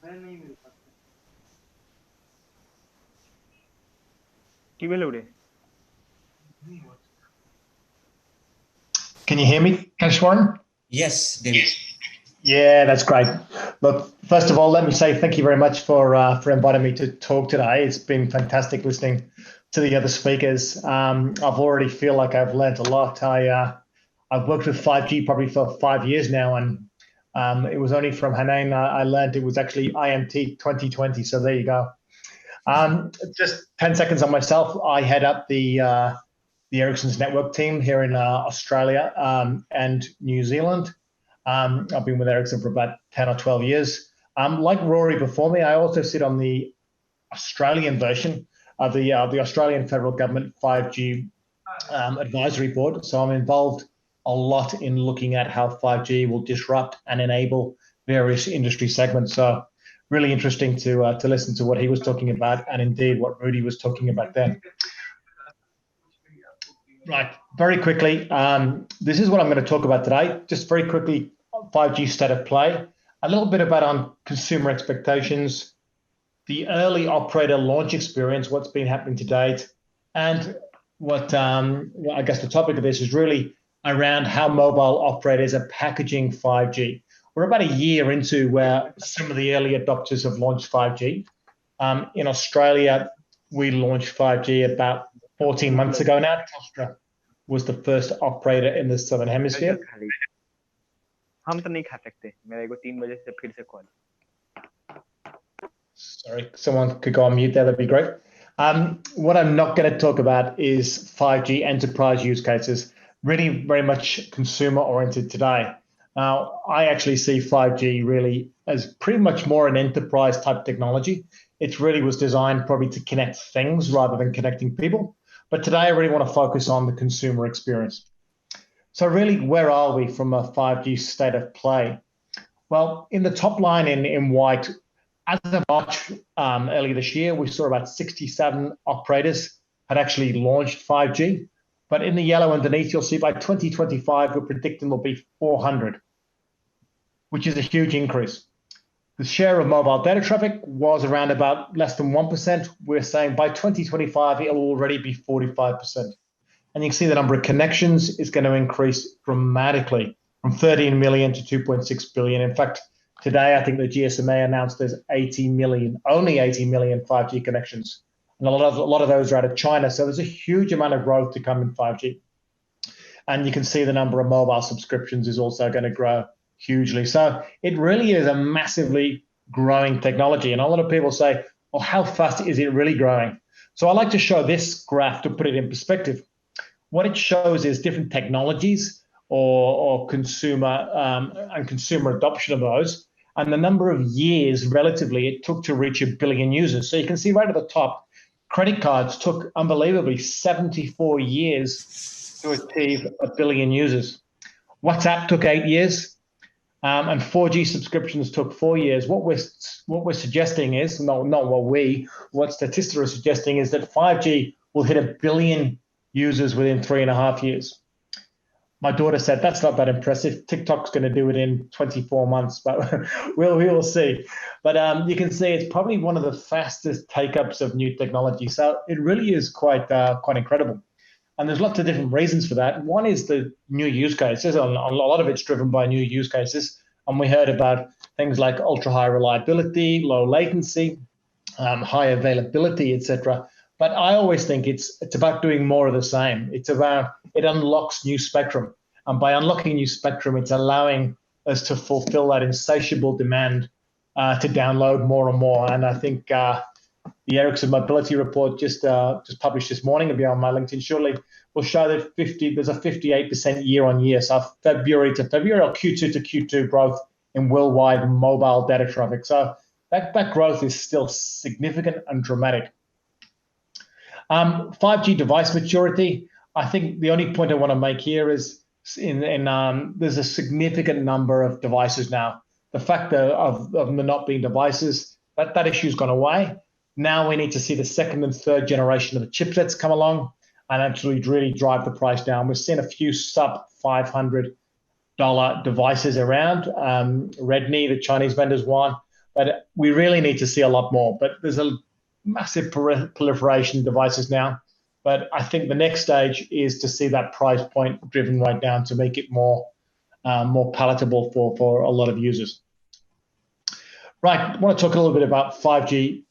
Can you hear me, 𝗘𝘃𝗺𝗃? Yes, David. Yeah, that's great. Look, first of all, let me say thank you very much for inviting me to talk today. It's been fantastic listening to the other speakers. I've already feel like I've learned a lot. I've worked with 5G probably for 5 years now, and it was only from Hanan I learned it was actually 𝗬𝗵 2020. So there you go. Just 10 seconds on myself. I head up the Ericsson's network team here in Australia and New Zealand. I've been with Ericsson for about 10 or 12 years. Like Rory before me, I also sit on the Australian version of the Australian federal government 5G advisory board. So I'm involved a lot in looking at how 5G will disrupt and enable various industry segments. So really interesting to listen to what he was talking about, and indeed what Rudy was talking about then. Right, very quickly, this is what I'm going to talk about today. Just very quickly, 5G state of play, a little bit about on consumer expectations, the early operator launch experience, what's been happening to date, and what I guess the topic of this is really around how mobile operators are packaging 5G. We're about a year into where some of the early adopters have launched 5G. In Australia, we launched 5G about 14 months ago now. Telstra was the first operator in the Southern Hemisphere. Sorry, someone could go on mute there, that'd be great. What I'm not going to talk about is 5G enterprise use cases, really very much consumer oriented today. Now, I actually see 5G really as pretty much more an enterprise type technology. It really was designed probably to connect things rather than connecting people. But today I really want to focus on the consumer experience. So really, where are we from a 5G state of play? Well, in the top line in white, as of March earlier this year, we saw about 67 operators had actually launched 5G. But in the yellow underneath, you'll see by 2025, we're predicting there'll be 400, which is a huge increase. The share of mobile data traffic was around about less than 1%. We're saying by 2025, it'll already be 45%. And you can see the number of connections is going to increase dramatically from 13 million to 2.6 billion. In fact, today, I think the GSMA announced there's 80 million, only 80 million 5G connections. And a lot of those are out of China. So there's a huge amount of growth to come in 5G. And you can see the number of mobile subscriptions is also going to grow hugely. So it really is a massively growing technology. And a lot of people say, well, how fast is it really growing? So I like to show this graph to put it in perspective. What it shows is different technologies or consumer and consumer adoption of those, and the number of years relatively it took to reach 1 billion users. So you can see right at the top, credit cards took unbelievably 74 years to achieve 1 billion users. WhatsApp took 8 years, and 4G subscriptions took 4 years. What we're suggesting is, what Statista is suggesting is that 5G will hit 1 billion users within 3.5 years. My daughter said, that's not that impressive. TikTok's going to do it in 24 months, but we will see. But you can see it's probably one of the fastest take-ups of new technology. So it really is quite incredible. And there's lots of different reasons for that. One is the new use cases. A lot of it's driven by new use cases. And we heard about things like ultra-high reliability, low latency, high availability, etc. But I always think it's about doing more of the same. It's about, it unlocks new spectrum. And by unlocking new spectrum, it's allowing us to fulfill that insatiable demand to download more and more. And I think the Ericsson Mobility Report just published this morning, it'll be on my LinkedIn shortly, will show that there's a 58% year-on-year. So February to February or Q2 to Q2 growth in worldwide mobile data traffic. So that growth is still significant and dramatic. 5G device maturity, I think the only point I want to make here is there's a significant number of devices now. The fact of them not being devices, that issue's gone away. Now we need to see the second and third generation of the chipsets come along and actually really drive the price down. We've seen a few sub $500 devices around. Redmi, the Chinese vendors, one. but we really need to see a lot more. But there's a massive proliferation of devices now. But I think the next stage is to see that price point driven right down to make it more palatable for a lot of users. Right, I want to talk a little bit about 5G,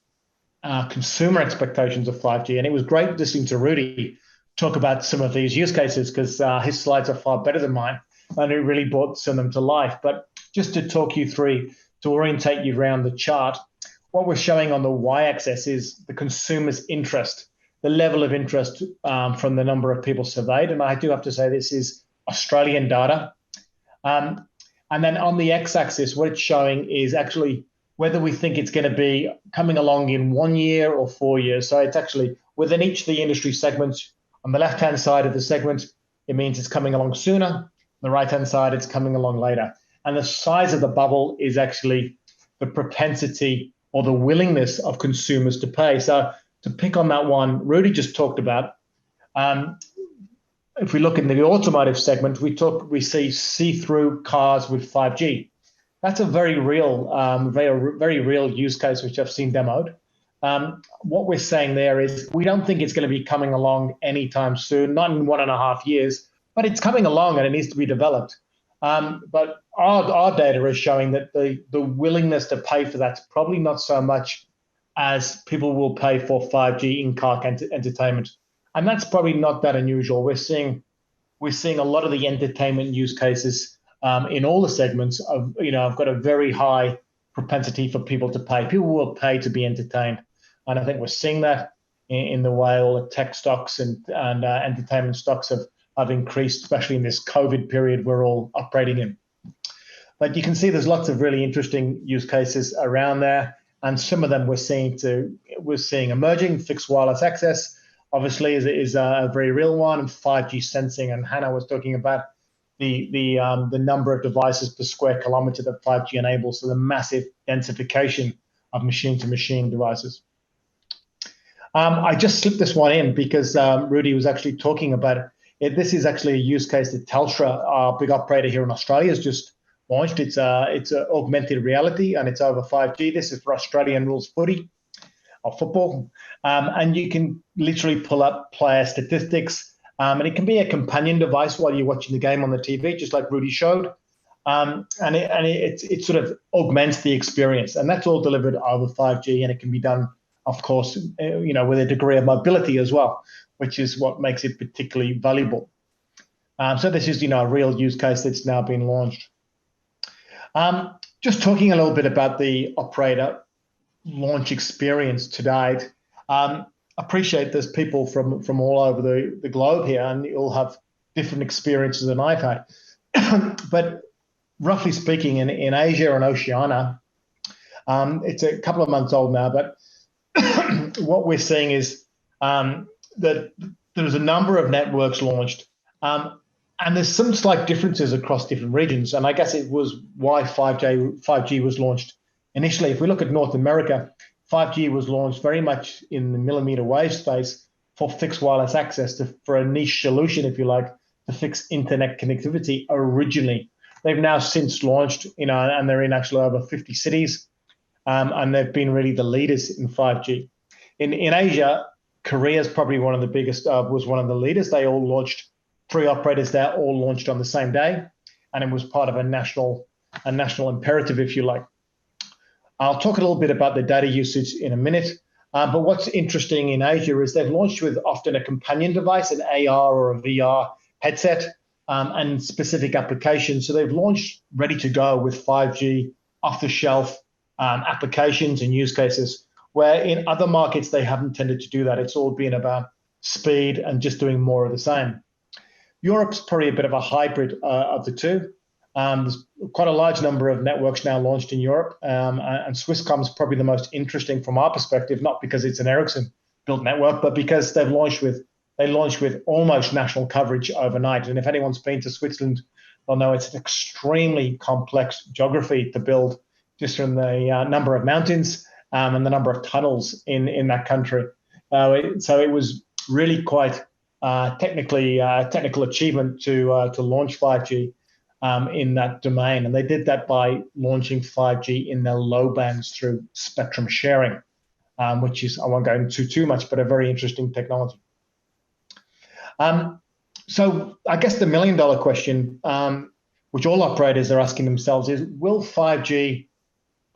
consumer expectations of 5G. And it was great listening to Rudy talk about some of these use cases, because his slides are far better than mine, and it really brought some of them to life. But just to talk you through, to orientate you around the chart, what we're showing on the y-axis is the consumer's interest, the level of interest from the number of people surveyed. And I do have to say this is Australian data. And then on the x-axis, what it's showing is actually whether we think it's going to be coming along in 1 year or 4 years. So it's actually within each of the industry segments. On the left-hand side of the segment, it means it's coming along sooner. On the right-hand side, it's coming along later. And the size of the bubble is actually the propensity or the willingness of consumers to pay. So to pick on that one Rudy just talked about, if we look in the automotive segment, we see see-through cars with 5G. That's a very real, very real use case, which I've seen demoed. What we're saying there is we don't think it's going to be coming along anytime soon, not in 1.5 years, but it's coming along and it needs to be developed. But our data is showing that the willingness to pay for that's probably not so much as people will pay for 5G in-car entertainment. And that's probably not that unusual. We're seeing a lot of the entertainment use cases in all the segments of, I've got a very high propensity for people to pay. People will pay to be entertained. And I think we're seeing that in the way all the tech stocks and entertainment stocks have increased, especially in this COVID period we're all operating in. But you can see there's lots of really interesting use cases around there. And some of them we're seeing emerging. Fixed wireless access, obviously, is a very real one, and 5G sensing. And Hannah was talking about the number of devices per square kilometer that 5G enables, so the massive densification of machine-to-machine devices. I just slipped this one in because Rudy was actually talking about it. This is actually a use case that Telstra, our big operator here in Australia, has just launched. It's a augmented reality, and it's over 5G. This is for Australian rules footy or football, and you can literally pull up player statistics, and it can be a companion device while you're watching the game on the TV, just like Rudy showed, and it sort of augments the experience, and that's all delivered over 5G, and it can be done, of course, with a degree of mobility as well, which is what makes it particularly valuable. So this is, a real use case that's now been launched. Just talking a little bit about the operator launch experience to date. Appreciate there's people from all over the globe here, and you'll have different experiences than I've had. But roughly speaking, in Asia and Oceania, it's a couple of months old now, but what we're seeing is that there's a number of networks launched, and there's some slight differences across different regions. And I guess it was why 5G was launched initially. If we look at North America, 5G was launched very much in the millimeter wave space for fixed wireless access, for a niche solution, if you like, to fix internet connectivity originally. They've now since launched, and they're in actually over 50 cities, and they've been really the leaders in 5G. In Asia, Korea is probably one of the biggest, was one of the leaders. They all launched, 3 operators there, all launched on the same day, and it was part of a national imperative, if you like. I'll talk a little bit about the data usage in a minute, but what's interesting in Asia is they've launched with often a companion device, an AR or a VR headset, and specific applications. So they've launched ready to go with 5G off-the-shelf applications and use cases, where in other markets they haven't tended to do that. It's all been about speed and just doing more of the same. Europe's probably a bit of a hybrid of the two. There's quite a large number of networks now launched in Europe, and Swisscom is probably the most interesting from our perspective, not because it's an Ericsson built network, but because they launched with almost national coverage overnight. And if anyone's been to Switzerland, they'll know it's an extremely complex geography to build, just from the number of mountains and the number of tunnels in that country. So it was really quite technical achievement to launch 5G. in that domain. And they did that by launching 5G in their low bands through spectrum sharing, which is, I won't go into too much, but a very interesting technology. So I guess the million-dollar question, which all operators are asking themselves, is will 5G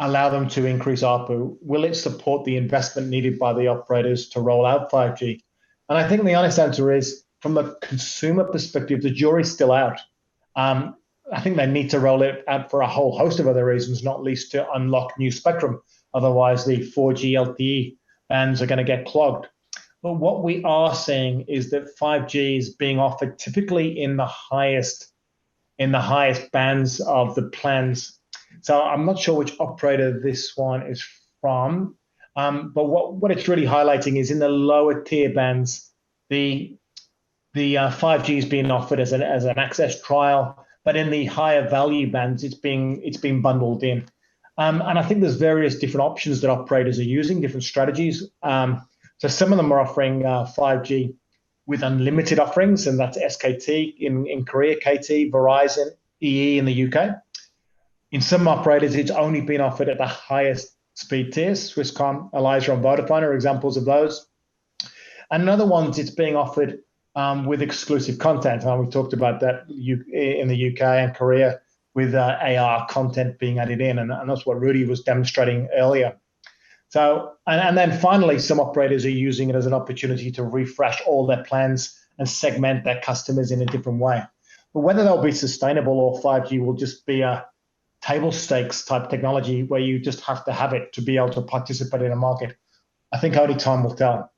allow them to increase ARPU? Will it support the investment needed by the operators to roll out 5G? And I think the honest answer is, from a consumer perspective, the jury's still out. I think they need to roll it out for a whole host of other reasons, not least to unlock new spectrum. Otherwise, the 4G LTE bands are going to get clogged. But what we are seeing is that 5G is being offered typically in the highest bands of the plans. So I'm not sure which operator this one is from, but what it's really highlighting is in the lower tier bands, the 5G is being offered as an access trial, but in the higher value bands, it's being bundled in. And I think there's various different options that operators are using, different strategies. So some of them are offering 5G with unlimited offerings, and that's SKT in Korea, KT, Verizon, EE in the UK. In some operators, it's only been offered at the highest speed tiers. Swisscom, Eliza, and Vodafone are examples of those. And in other ones, it's being offered with exclusive content. And we talked about that in the UK and Korea with AR content being added in, and that's what Rudy was demonstrating earlier. So, and then finally, some operators are using it as an opportunity to refresh all their plans and segment their customers in a different way. But whether they'll be sustainable or 5G will just be a table stakes type technology where you just have to have it to be able to participate in a market, I think only time will tell.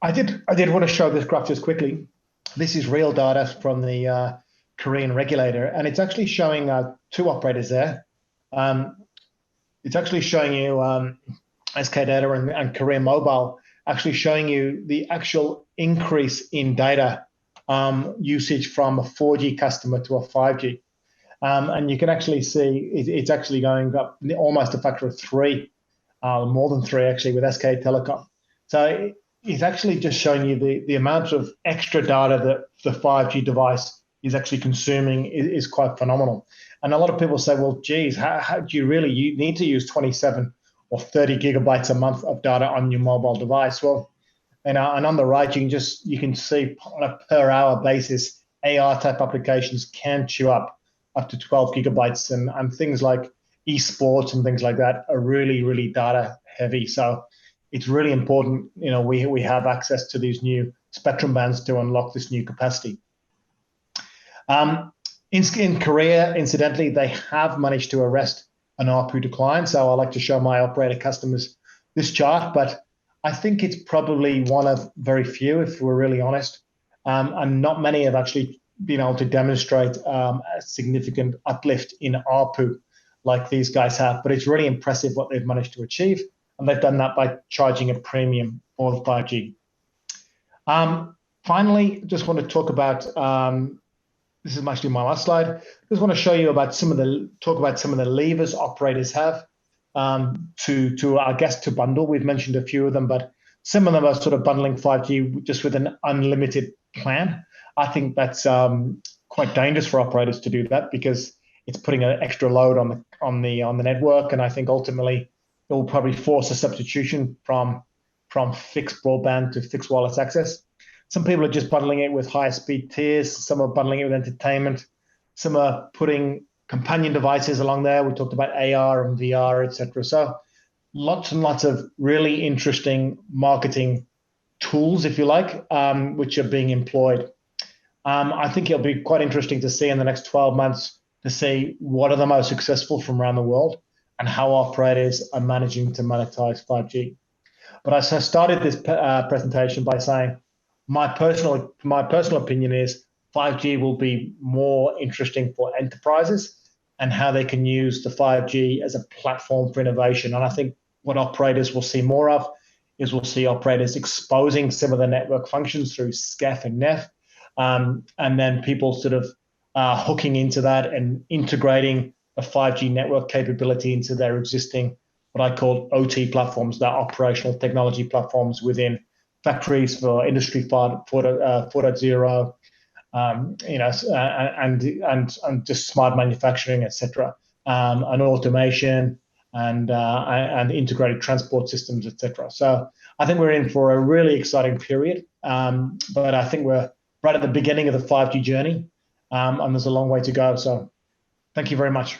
I did want to show this graph just quickly. This is real data from the Korean regulator, and it's actually showing two operators there. It's actually showing you SK Data and Korea Mobile, actually showing you the actual increase in data usage from a 4G customer to a 5G. And you can actually see it's actually going up almost a factor of 3, more than 3 actually, with SK Telecom. So it's actually just showing you the amount of extra data that the 5G device is actually consuming is quite phenomenal. And a lot of people say, well, geez, how do you need to use 27 or 30 gigabytes a month of data on your mobile device? Well, and on the right, you can see on a per hour basis, AR type applications can chew up to 12 gigabytes, and things like esports and things like that are really, really data heavy. So it's really important, we have access to these new spectrum bands to unlock this new capacity. In Korea, incidentally, they have managed to arrest an ARPU decline. So I like to show my operator customers this chart, but I think it's probably one of very few, if we're really honest. And not many have actually been able to demonstrate a significant uplift in ARPU like these guys have. But it's really impressive what they've managed to achieve. And they've done that by charging a premium for the 5G. Finally, just want to talk about this is actually my last slide. Just want to show you about some of the levers operators have to bundle. We've mentioned a few of them, but some of them are sort of bundling 5G just with an unlimited plan. I think that's quite dangerous for operators to do that because it's putting an extra load on the network, and I think ultimately it will probably force a substitution from fixed broadband to fixed wireless access. Some people are just bundling it with higher speed tiers. Some are bundling it with entertainment. Some are putting companion devices along there. We talked about AR and VR, etc. So lots and lots of really interesting marketing tools, if you like, which are being employed. I think it'll be quite interesting to see in the next 12 months to see what are the most successful from around the world and how operators are managing to monetize 5G. But I started this presentation by saying, my personal opinion is 5G will be more interesting for enterprises and how they can use the 5G as a platform for innovation. And I think what operators will see more of is we'll see operators exposing some of the network functions through SCEF and NEF, and then people sort of hooking into that and integrating a 5G network capability into their existing, what I call OT platforms, their operational technology platforms within factories for Industry 4.0, and just smart manufacturing, etc., and automation and integrated transport systems, etc. So I think we're in for a really exciting period, but I think we're right at the beginning of the 5G journey, and there's a long way to go. So thank you very much.